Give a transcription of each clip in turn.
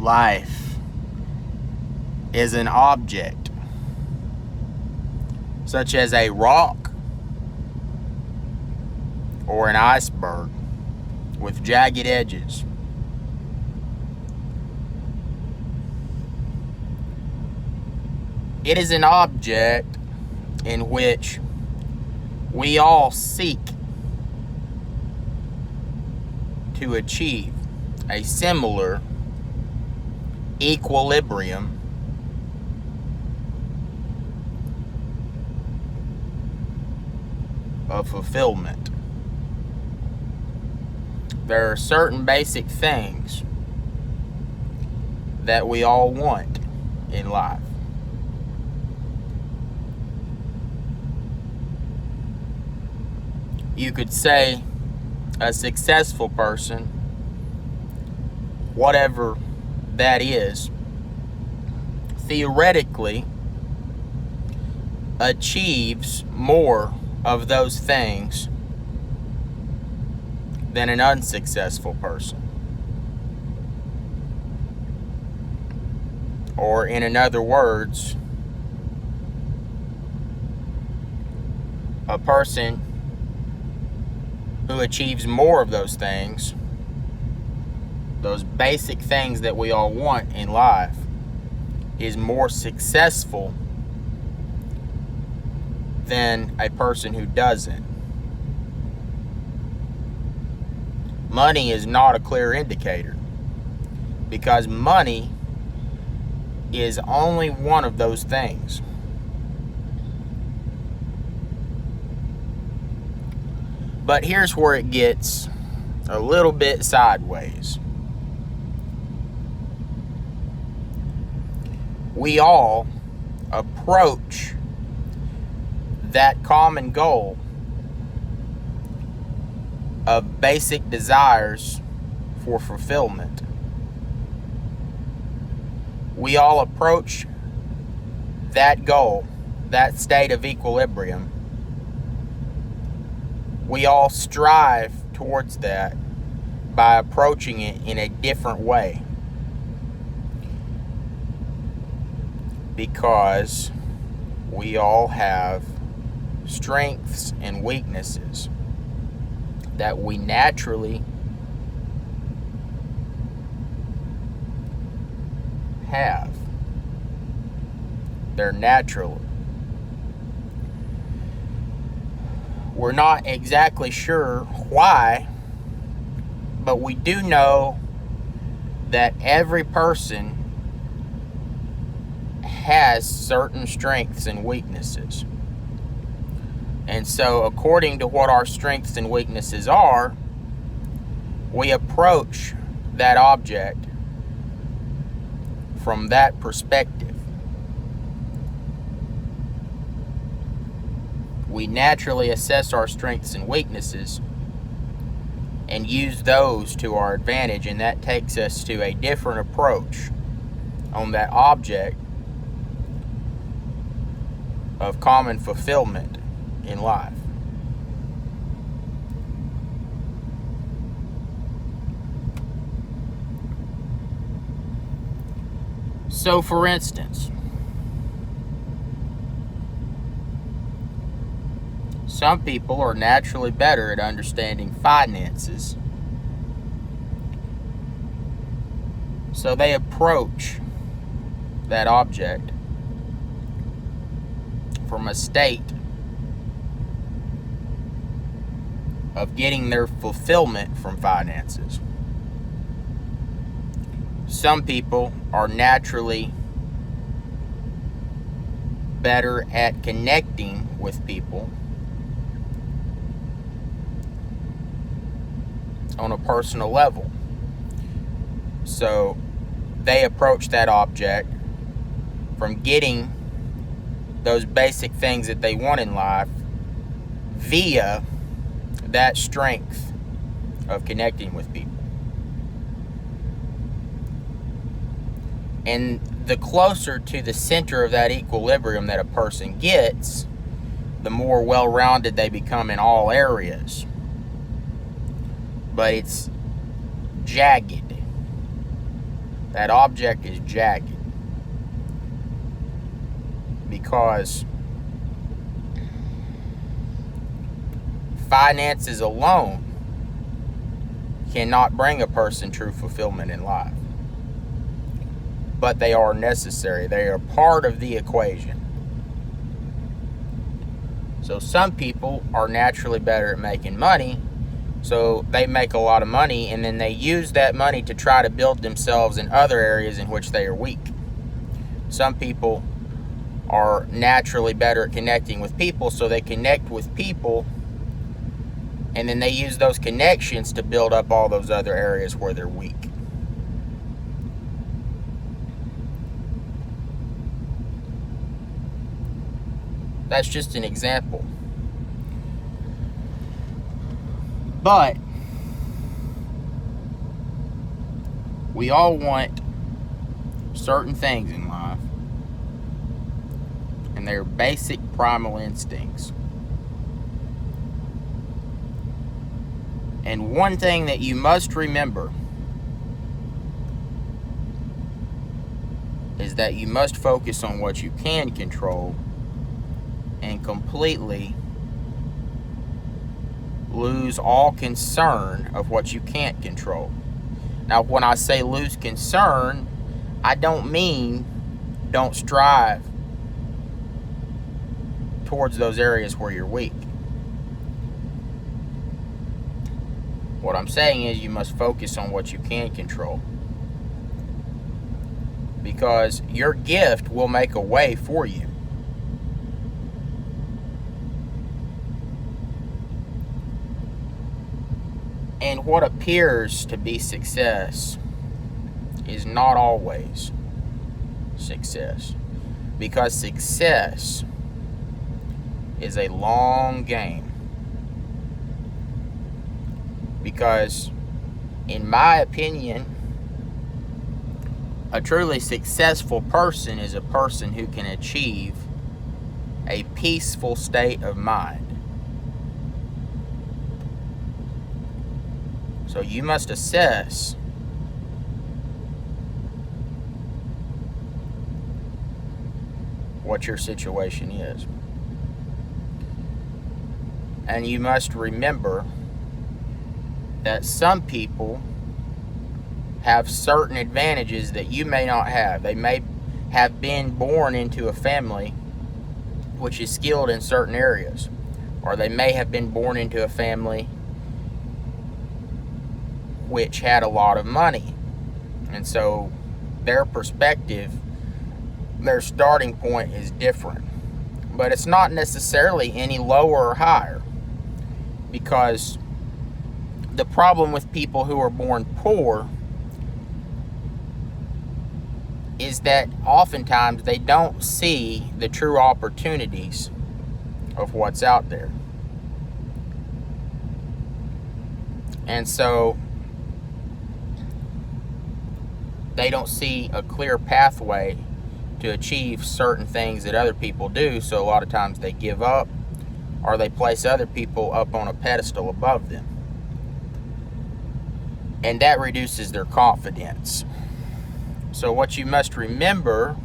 life is an object, such as a rock or an iceberg with jagged edges, it is an object in which we all seek to achieve a similar equilibrium of fulfillment. There are certain basic things that we all want in life. You could say a successful person, whatever that is, theoretically achieves more of those things than an unsuccessful person. Or in other words, a person who achieves more of those things, those basic things that we all want in life, is more successful than a person who doesn't. Money is not a clear indicator, because money is only one of those things. But here's where it gets a little bit sideways. We all approach that common goal of basic desires for fulfillment. We all approach that goal, that state of equilibrium. We all strive towards that by approaching it in a different way, because we all have strengths and weaknesses that we naturally have. They're natural. We're not exactly sure why, but we do know that every person has certain strengths and weaknesses. And so, according to what our strengths and weaknesses are, we approach that object from that perspective. We naturally assess our strengths and weaknesses and use those to our advantage, and that takes us to a different approach on that object of common fulfillment in life. So, for instance, some people are naturally better at understanding finances, so they approach that object from a state of getting their fulfillment from finances. Some people are naturally better at connecting with people on a personal level. So they approach that object from getting those basic things that they want in life via that strength of connecting with people. And the closer to the center of that equilibrium that a person gets, the more well-rounded they become in all areas. But it's jagged. that object is jagged. Because finances alone cannot bring a person true fulfillment in life. But they are necessary. They are part of the equation. So some people are naturally better at making money, so they make a lot of money, and then they use that money to try to build themselves in other areas in which they are weak. Some people are naturally better at connecting with people, so they connect with people, and then they use those connections to build up all those other areas where they're weak. That's just an example. But we all want certain things in life, and they're basic primal instincts. And one thing that you must remember is that you must focus on what you can control and completely lose all concern of what you can't control. Now, when I say lose concern, I don't mean don't strive towards those areas where you're weak. What I'm saying is you must focus on what you can control. Because your gift will make a way for you. And what appears to be success is not always success. Because success is a long game. Because, in my opinion, a truly successful person is a person who can achieve a peaceful state of mind. So you must assess what your situation is. And you must remember that some people have certain advantages that you may not have. They may have been born into a family which is skilled in certain areas, or they may have been born into a family which had a lot of money, and so their perspective, their starting point is different. But it's not necessarily any lower or higher, because the problem with people who are born poor is that oftentimes they don't see the true opportunities of what's out there. And so they don't see a clear pathway to achieve certain things that other people do, so a lot of times they give up, or they place other people up on a pedestal above them. And that reduces their confidence. So what you must remember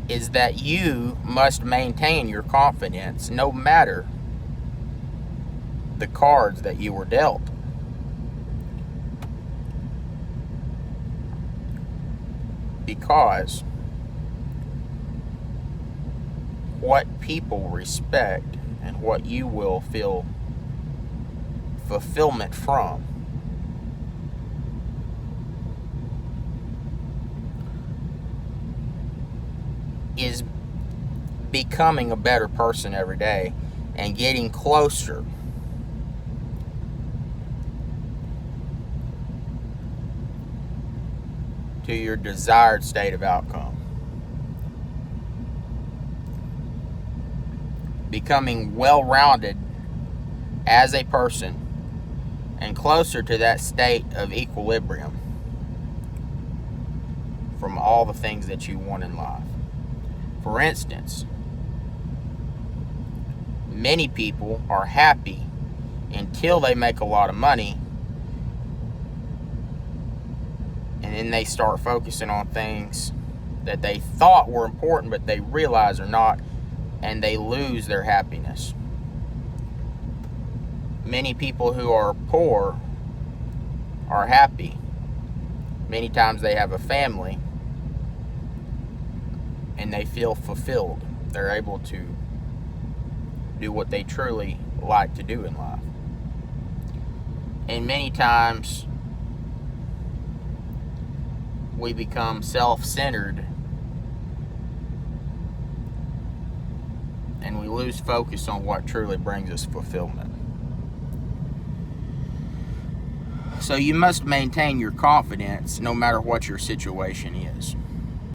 is that you must maintain your confidence no matter the cards that you were dealt. Because what people respect and what you will feel fulfillment from is becoming a better person every day and getting closer to your desired state of outcome. Becoming well-rounded as a person and closer to that state of equilibrium from all the things that you want in life. For instance, many people are happy until they make a lot of money, and they start focusing on things that they thought were important but they realize are not, and they lose their happiness. Many people who are poor are happy. Many times they have a family and they feel fulfilled. They're able to do what they truly like to do in life. And many times we become self-centered and we lose focus on what truly brings us fulfillment. So you must maintain your confidence no matter what your situation is.